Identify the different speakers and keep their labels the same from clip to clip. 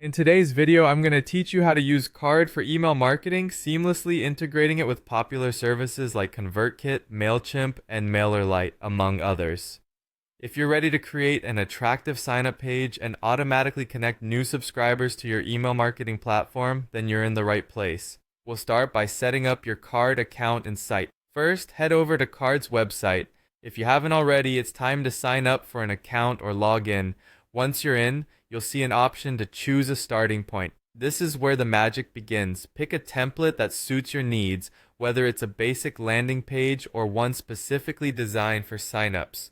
Speaker 1: In today's video, I'm going to teach you how to use Carrd for email marketing, seamlessly integrating it with popular services like ConvertKit, MailChimp, and MailerLite, among others. If you're ready to create an attractive sign-up page and automatically connect new subscribers to your email marketing platform, then you're in the right place. We'll start by setting up your Carrd account and site. First, head over to Carrd's website. If you haven't already, it's time to sign up for an account or log in. Once you're in, you'll see an option to choose a starting point. This is where the magic begins. Pick a template that suits your needs, whether it's a basic landing page or one specifically designed for signups.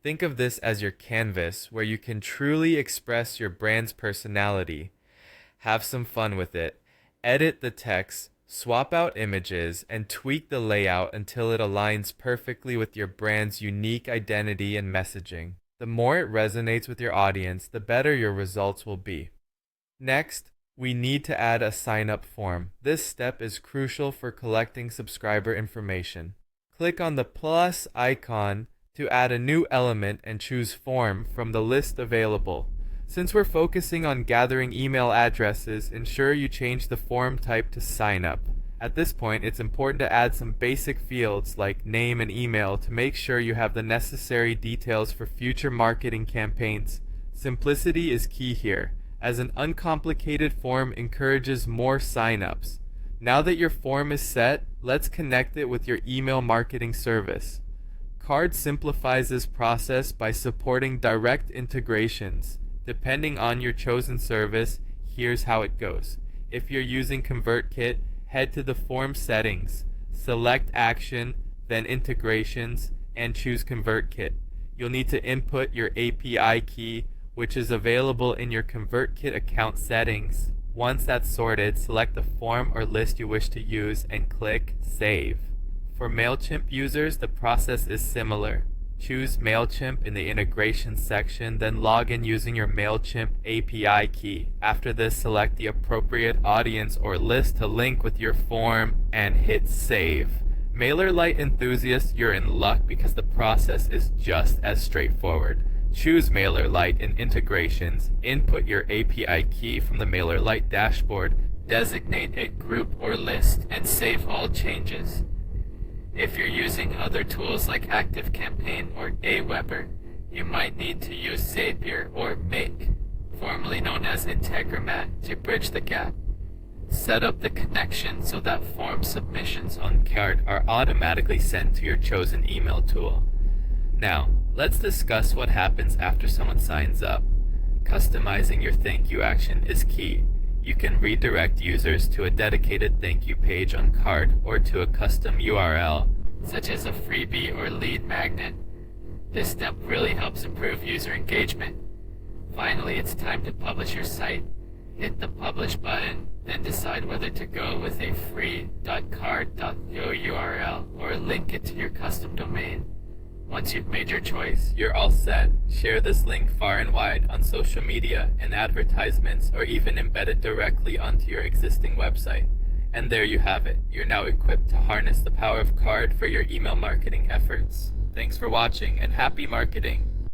Speaker 1: Think of this as your canvas, where you can truly express your brand's personality. Have some fun with it. Edit the text, swap out images, and tweak the layout until it aligns perfectly with your brand's unique identity and messaging. The more it resonates with your audience, the better your results will be. Next, we need to add a sign-up form. This step is crucial for collecting subscriber information. Click on the plus icon to add a new element and choose Form from the list available. Since we're focusing on gathering email addresses, ensure you change the form type to Sign Up. At this point, it's important to add some basic fields like name and email to make sure you have the necessary details for future marketing campaigns. Simplicity is key here, as an uncomplicated form encourages more sign-ups. Now that your form is set, let's connect it with your email marketing service. Carrd simplifies this process by supporting direct integrations. Depending on your chosen service, here's how it goes. If you're using ConvertKit, head to the form settings, select Action, then Integrations, and choose ConvertKit. You'll need to input your API key, which is available in your ConvertKit account settings. Once that's sorted, select the form or list you wish to use and click Save. For MailChimp users, the process is similar. Choose MailChimp in the integration section, then log in using your MailChimp API key. After this, select the appropriate audience or list to link with your form and hit Save. MailerLite enthusiasts, you're in luck because the process is just as straightforward. Choose MailerLite in integrations, input your API key from the MailerLite dashboard, designate a group or list, and save all changes. If you're using other tools like ActiveCampaign or Aweber, you might need to use Zapier or Make, formerly known as Integromat, to bridge the gap. Set up the connection so that form submissions on Carrd are automatically sent to your chosen email tool. Now, let's discuss what happens after someone signs up. Customizing your thank you action is key. You can redirect users to a dedicated thank you page on Carrd or to a custom URL, such as a freebie or lead magnet. This step really helps improve user engagement. Finally, it's time to publish your site. Hit the Publish button, then decide whether to go with a free.carrd.io URL or link it to your custom domain. Once you've made your choice, you're all set. Share this link far and wide on social media and advertisements, or even embed it directly onto your existing website. And there you have it. You're now equipped to harness the power of Carrd for your email marketing efforts. Thanks for watching and happy marketing!